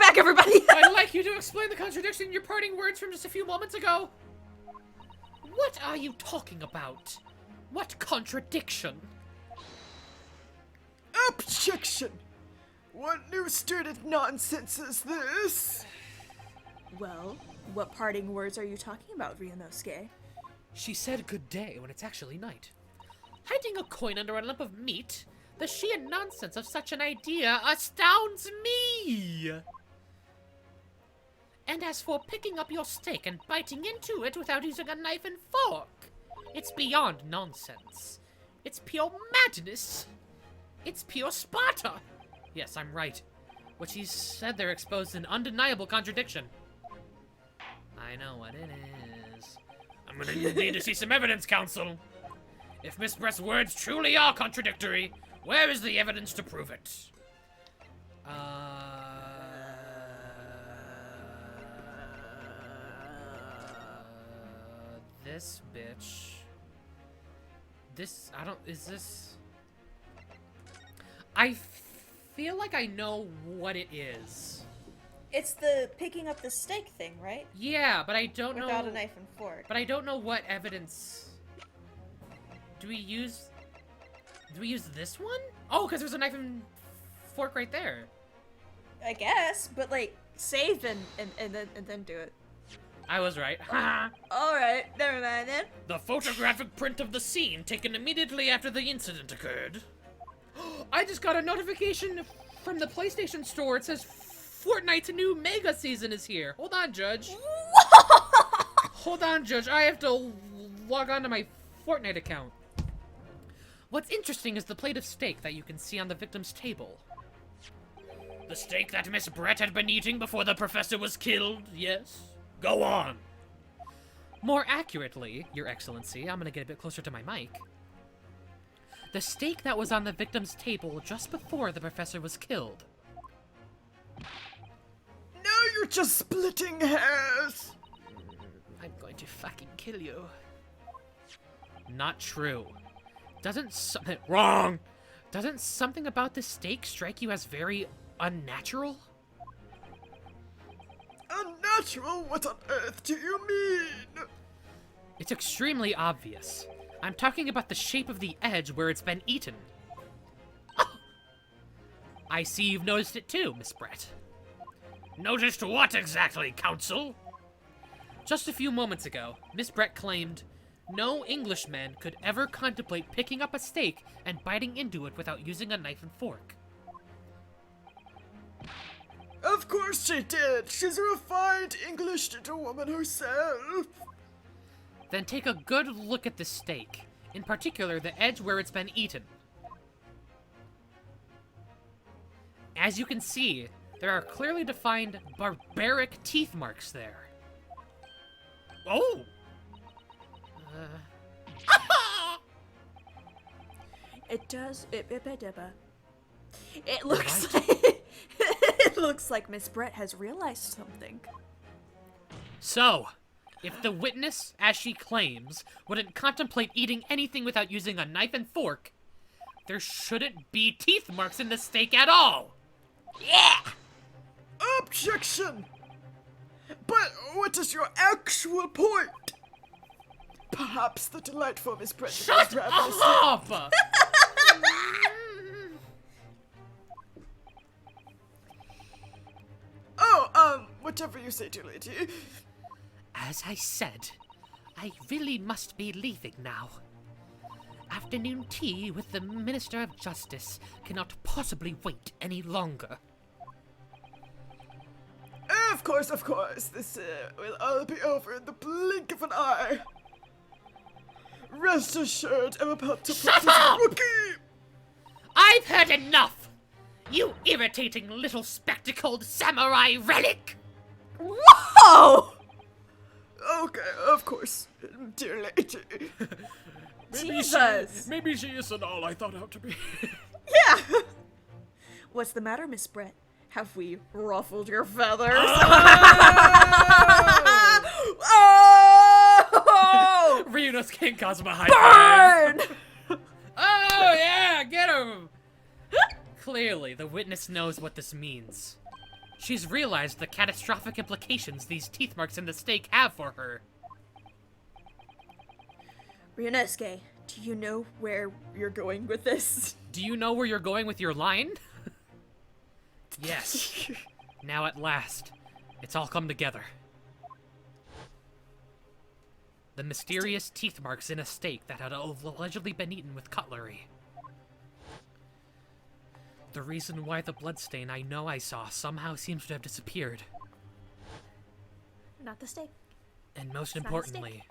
back, everybody! I'd like you to explain the contradiction in your parting words from just a few moments ago. What are you talking about? What contradiction? Objection! What new-started nonsense is this? Well, what parting words are you talking about, Ryunosuke? She said good day when it's actually night. Hiding a coin under a lump of meat? The sheer nonsense of such an idea astounds me! And as for picking up your steak and biting into it without using a knife and fork, it's beyond nonsense. It's pure madness. It's pure Sparta. Yes, I'm right. What she said there exposed an undeniable contradiction. I know what it is. I'm gonna need to see some evidence, Counsel. If Miss Brett's words truly are contradictory, where is the evidence to prove it? This bitch. Is this... I feel like I know what it is. It's the picking up the steak thing, right? Yeah, but I don't know... Without a knife and fork. But I don't know what evidence... Do we use this one? Oh, because there's a knife and fork right there. I guess, but like, save and then do it. I was right. Alright, never mind then. The photographic print of the scene taken immediately after the incident occurred. I just got a notification from the PlayStation Store. It says Fortnite's new Mega Season is here. Hold on, Judge. Hold on, Judge. I have to log on to my Fortnite account. What's interesting is the plate of steak that you can see on the victim's table. The steak that Miss Brett had been eating before the professor was killed, yes? Go on. More accurately, Your Excellency, I'm gonna get a bit closer to my mic. The steak that was on the victim's table just before the professor was killed. Now you're just splitting hairs! I'm going to fucking kill you. Not true. Doesn't something... Wrong! Doesn't something about this steak strike you as very unnatural? Unnatural? What on earth do you mean? It's extremely obvious. I'm talking about the shape of the edge where it's been eaten. Oh! I see you've noticed it too, Miss Brett. Noticed what exactly, Counsel? Just a few moments ago, Miss Brett claimed no Englishman could ever contemplate picking up a steak and biting into it without using a knife and fork. Of course she did! She's a refined English gentlewoman herself! Then take a good look at the steak, in particular the edge where it's been eaten. As you can see, there are clearly defined barbaric teeth marks there. Oh! It does. It looks like it looks like Miss Brett has realized something. So, if the witness, as she claims, wouldn't contemplate eating anything without using a knife and fork, there shouldn't be teeth marks in the steak at all. Yeah! Objection! But what is your actual point? Perhaps the delightful Miss Brett Shut up! Whatever you say, dear lady. As I said, I really must be leaving now. Afternoon tea with the Minister of Justice cannot possibly wait any longer. Of course. This will all be over in the blink of an eye. Rest assured, I'm about to Shut put this up! rookie... I've heard enough! You irritating little spectacled samurai relic! Whoa! Okay, of course, dear lady. Jesus! Maybe she isn't all I thought out to be. Yeah! What's the matter, Miss Brett? Have we ruffled your feathers? Oh! Ryuno's King Kazuma high five. Burn! Oh yeah, get him! Clearly, the witness knows what this means. She's realized the catastrophic implications these teeth marks in the steak have for her. Ryunosuke, do you know where you're going with this? Do you know where you're going with your line? Yes. Now at last, it's all come together. The mysterious teeth marks in a steak that had allegedly been eaten with cutlery. The reason why the bloodstain I know I saw somehow seems to have disappeared. Not the steak. And most It's not a importantly,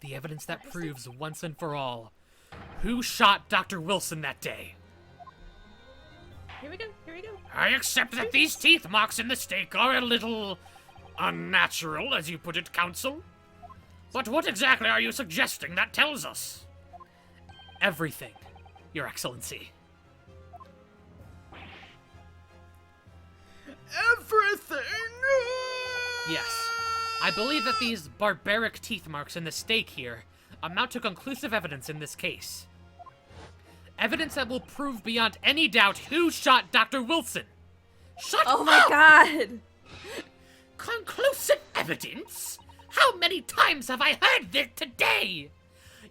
the evidence that Not a proves once and for all who shot Dr. Wilson that day. Here we go, here we go. I accept that these teeth marks in the steak are a little unnatural, as you put it, Counsel. But what exactly are you suggesting that tells us? Everything, Your Excellency. Everything! Yes. I believe that these barbaric teeth marks in the steak here amount to conclusive evidence in this case. Evidence that will prove beyond any doubt who shot Dr. Wilson. Shut Oh up! my god! Conclusive evidence? How many times have I heard this today?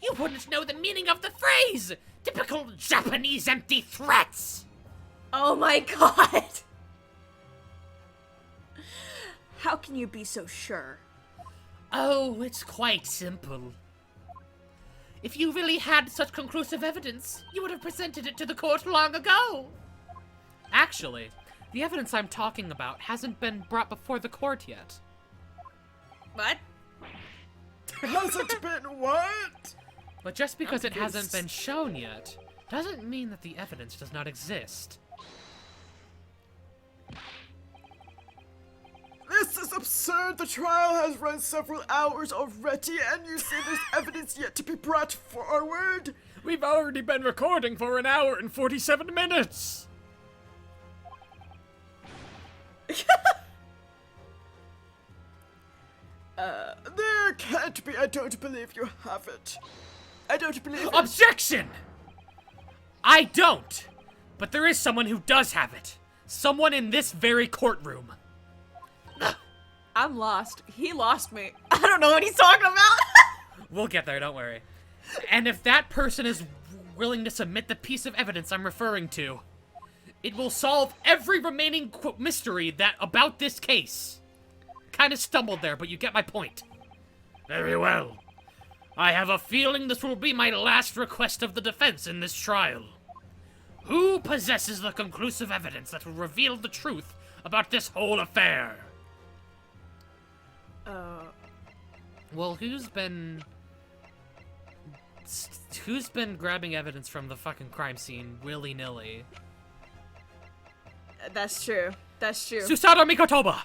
You wouldn't know the meaning of the phrase. Typical Japanese empty threats. Oh my god! How can you be so sure? Oh, it's quite simple. If you really had such conclusive evidence, you would have presented it to the court long ago. Actually, the evidence I'm talking about hasn't been brought before the court yet. What? Hasn't been what? But just because it hasn't been shown yet, doesn't mean that the evidence does not exist. This is absurd. The trial has run several hours already, and you say there's evidence yet to be brought forward? We've already been recording for 1 hour and 47 minutes! There can't be. I don't believe you have it. I don't believe it. Objection! I don't! But there is someone who does have it. Someone in this very courtroom. I'm lost. He lost me. I don't know what he's talking about. We'll get there, don't worry. And if that person is willing to submit the piece of evidence I'm referring to, it will solve every remaining mystery about this case. Kind of stumbled there, but you get my point. Very well. I have a feeling this will be my last request of the defense in this trial. Who possesses the conclusive evidence that will reveal the truth about this whole affair? Well, who's been grabbing evidence from the fucking crime scene willy-nilly? That's true. That's true. Susato Mikotoba!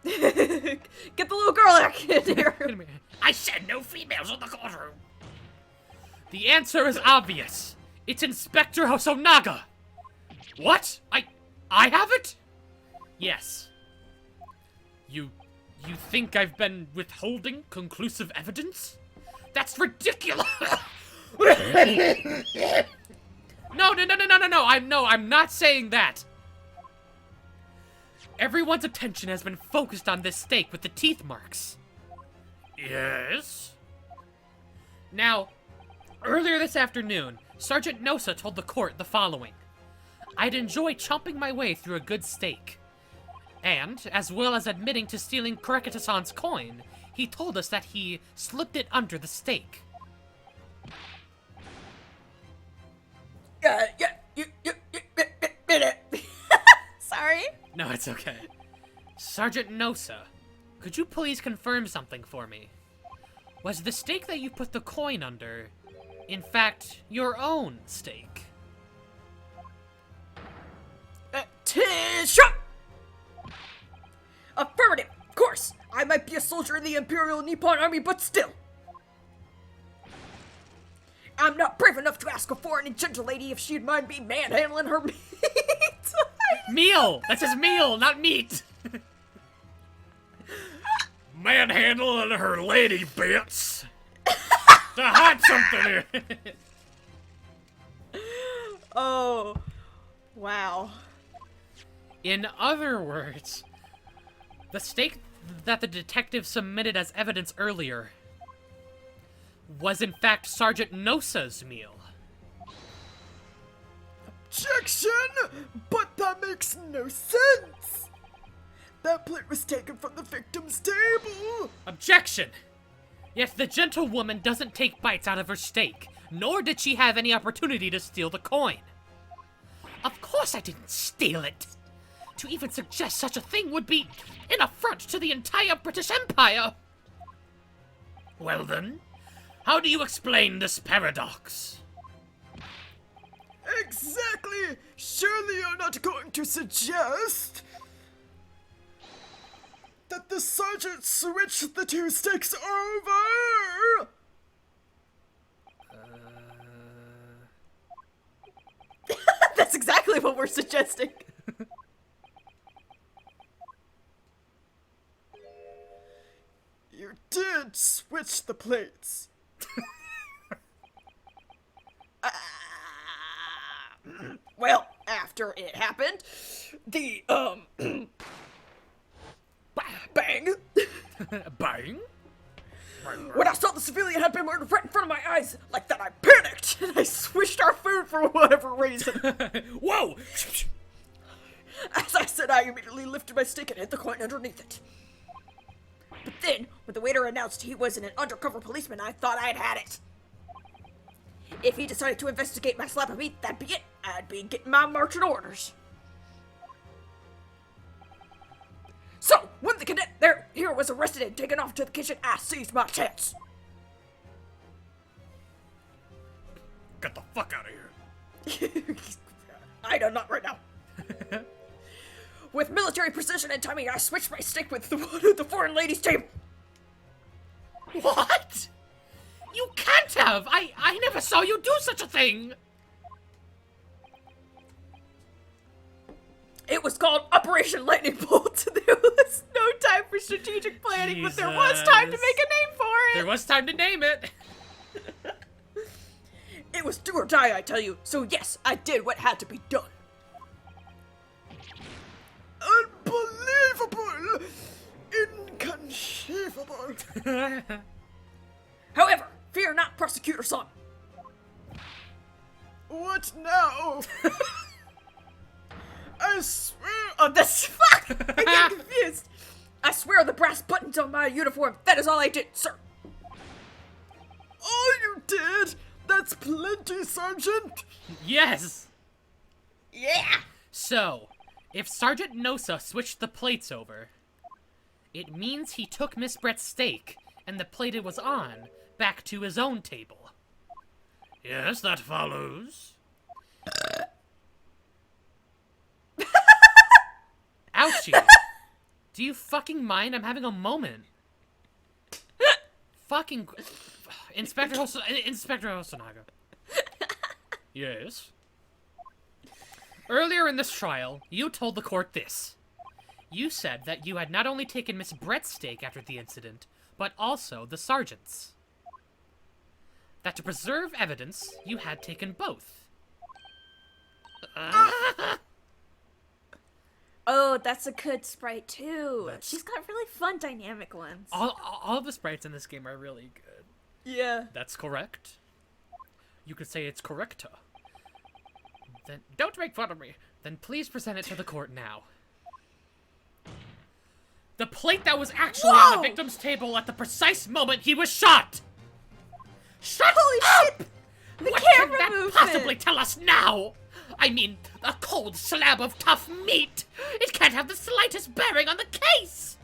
Get the little girl back in here. I said no females in the courtroom! The answer is obvious. It's Inspector Hosonaga! What? I have it? Yes. You think I've been withholding conclusive evidence? That's ridiculous! No, I'm not saying that. Everyone's attention has been focused on this steak with the teeth marks. Yes? Now, earlier this afternoon, Sergeant Nosa told the court the following. I'd enjoy chomping my way through a good steak. And, as well as admitting to stealing Kurekita-san's coin, he told us that he slipped it under the steak. Sorry. No, it's okay. Sergeant Nosa, could you please confirm something for me? Was the steak that you put the coin under, in fact, your own steak? Attention! Affirmative, of course. I might be a soldier in the Imperial Nippon Army, but still. I'm not brave enough to ask a foreign and gentle lady if she'd mind me manhandling her meat. Meal! That says meal, not meat! Manhandling her lady bits! To hide something here! Oh, wow. In other words, the steak that the detective submitted as evidence earlier was in fact Sergeant Nosa's meal. Objection! But that makes no sense! That plate was taken from the victim's table! Objection! Yet the gentlewoman doesn't take bites out of her steak, nor did she have any opportunity to steal the coin. Of course I didn't steal it! To even suggest such a thing would be an affront to the entire British Empire! Well then, how do you explain this paradox? Exactly! Surely you're not going to suggest that the sergeant switched the two sticks over? That's exactly what we're suggesting. You did switch the plates. Well, after it happened, the, bang. Bang? When I saw the civilian had been murdered right in front of my eyes, like that, I panicked, and I switched our food for whatever reason. Whoa! As I said, I immediately lifted my stick and hit the coin underneath it. But then, when the waiter announced he was an undercover policeman, I thought I'd had it. If he decided to investigate my slap of meat, that'd be it. I'd be getting my marching orders. So, when the cadet here was arrested and taken off to the kitchen, I seized my chance. Get the fuck out of here. I do not right now. With military precision and timing, I switched my stick with the one at the foreign ladies' table. What? You can't have! I never saw you do such a thing! It was called Operation Lightning Bolt. There was no time for strategic planning, but there was time to make a name for it. There was time to name it. It was do or die, I tell you. So yes, I did what had to be done. Unbelievable! Inconceivable! However, fear not, prosecutor son. What now? I swear. Oh, this fuck! I get confused. I swear the brass buttons on my uniform. That is all I did, sir. All you did? That's plenty, Sergeant. Yes! Yeah. So, if Sergeant Nosa switched the plates over, it means he took Miss Brett's steak and the plate it was on back to his own table. Yes, that follows. Ouchie. Do you fucking mind? I'm having a moment. Fucking... Inspector Hosonaga. Yes? Earlier in this trial, you told the court this. You said that you had not only taken Miss Brett's steak after the incident, but also the sergeant's. That to preserve evidence, you had taken both. Oh, that's a good sprite too. She's got really fun dynamic ones. All of the sprites in this game are really good. Yeah. That's correct. You could say it's correcta. Then don't make fun of me. Then please present it to the court now. The plate that was actually on the victim's table at the precise moment he was shot! Shut Holy up! shit! The What camera can that movement! possibly tell us now? I mean, a cold slab of tough meat! It can't have the slightest bearing on the case!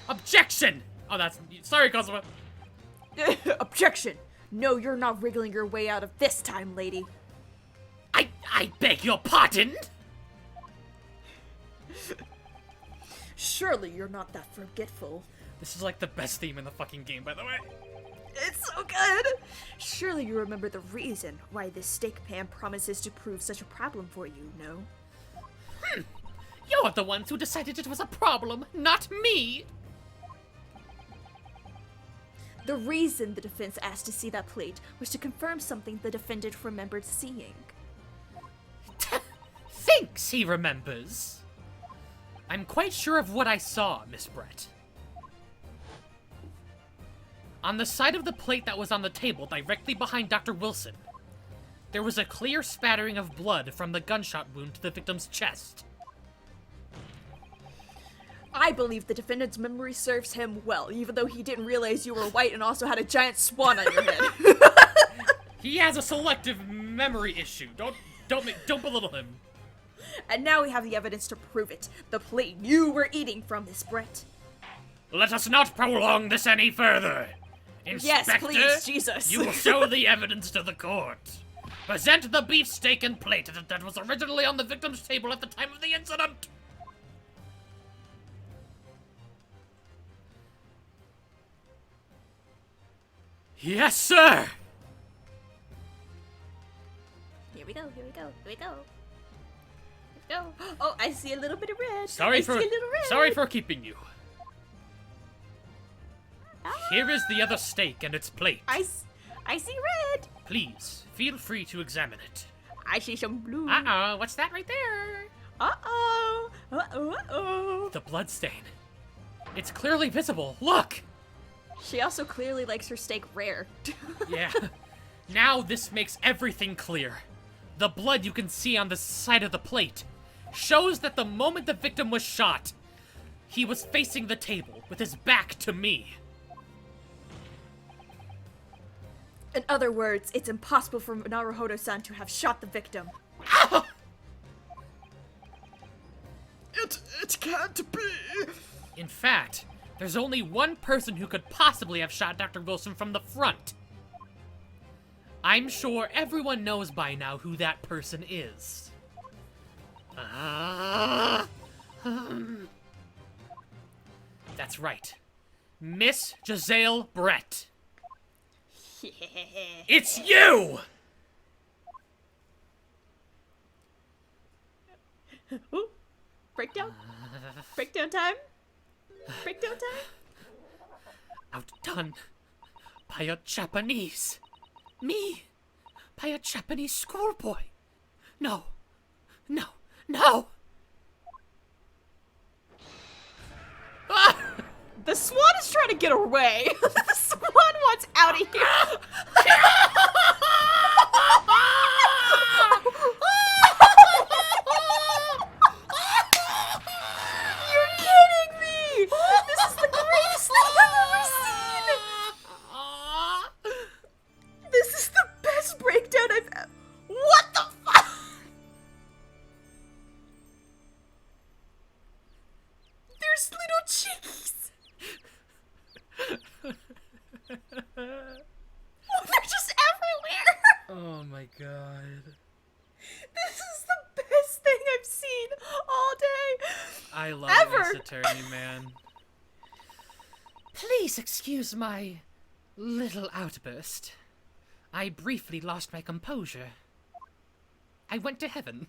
Objection! Oh, that's... Sorry, Cosmo. Objection! No, you're not wriggling your way out of this time, lady. I beg your pardon? Surely you're not that forgetful. This is like the best theme in the fucking game, by the way. It's so good! Surely you remember the reason why this steak pan promises to prove such a problem for you, no? You're the ones who decided it was a problem, not me! The reason the defense asked to see that plate was to confirm something the defendant remembered seeing. Thinks he remembers. I'm quite sure of what I saw, Miss Brett. On the side of the plate that was on the table directly behind Dr. Wilson, there was a clear spattering of blood from the gunshot wound to the victim's chest. I believe the defendant's memory serves him well, even though he didn't realize you were white and also had a giant swan on your head. He has a selective memory issue. Don't belittle him. And now we have the evidence to prove it. The plate you were eating from, Miss Brett. Let us not prolong this any further. Yes, Inspector, please, Jesus. you will show the evidence to the court. Present the beefsteak and plate that was originally on the victim's table at the time of the incident. Yes, sir! Here we go, here we go, here we go. Here we go. Oh, I see a little bit of red. Sorry I see a little red. Sorry for keeping you. Ah, Here is the other steak and its plate. I see red. Please, feel free to examine it. I see some blue. Uh-oh, what's that right there? Uh-oh. Uh-oh, uh-oh. The blood stain. It's clearly visible. Look! She also clearly likes her steak rare. Yeah. Now this makes everything clear. The blood you can see on the side of the plate shows that the moment the victim was shot, he was facing the table with his back to me. In other words, it's impossible for Naruhodo-san to have shot the victim. It can't be. In fact, there's only one person who could possibly have shot Dr. Wilson from the front. I'm sure everyone knows by now who that person is. That's right. Miss Giselle Brett. It's you! Ooh. Breakdown? Breakdown time? Breakdown time? Outdone by a Japanese. Me, by a Japanese schoolboy. No, no, no! Ah! The swan is trying to get away. The swan wants out of here. You're kidding me! This is the greatest thing I've ever seen! This is the best breakdown I've ever... What the fuck? There's little chickies. They're just everywhere. Oh my god. This is the best thing I've seen all day. I love Ever. this attorney, man. Please excuse my little outburst. I briefly lost my composure. I went to heaven.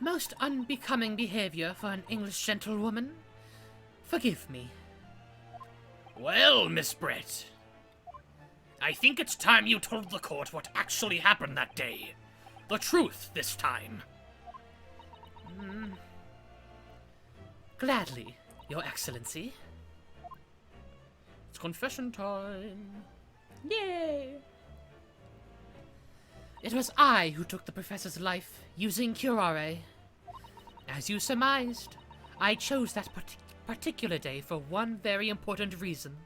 Most unbecoming behavior for an English gentlewoman. Forgive me. Well, Miss Brett, I think it's time you told the court what actually happened that day. The truth this time. Gladly, Your Excellency. It's confession time. Yay. It was I who took the professor's life using curare. As you surmised, I chose that particular day for one very important reason.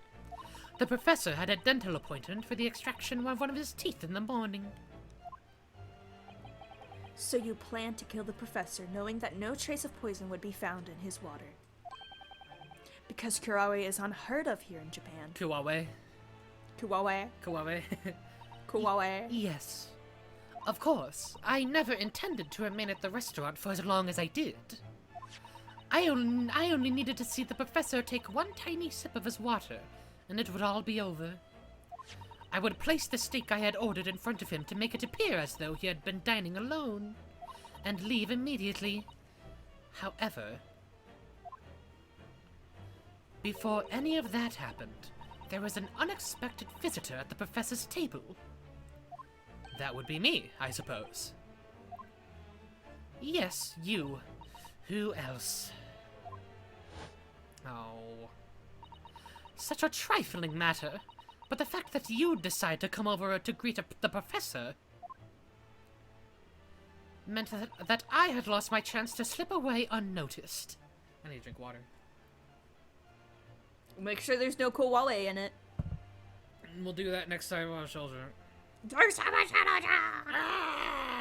The professor had a dental appointment for the extraction of one of his teeth in the morning. So you planned to kill the professor, knowing that no trace of poison would be found in his water. Because curare is unheard of here in Japan. Kuwawe. Kuwawe. Kuwawe. Kuwawe. Yes. Of course, I never intended to remain at the restaurant for as long as I did. I only needed to see the professor take one tiny sip of his water, and it would all be over. I would place the steak I had ordered in front of him to make it appear as though he had been dining alone, and leave immediately. However, before any of that happened, there was an unexpected visitor at the professor's table. That would be me, I suppose. Yes, you. Who else? Oh. Such a trifling matter. But the fact that you'd decide to come over to greet the professor meant that I had lost my chance to slip away unnoticed. I need to drink water. Make sure there's no koala in it. We'll do that next time on Shoulder. There's so much energy!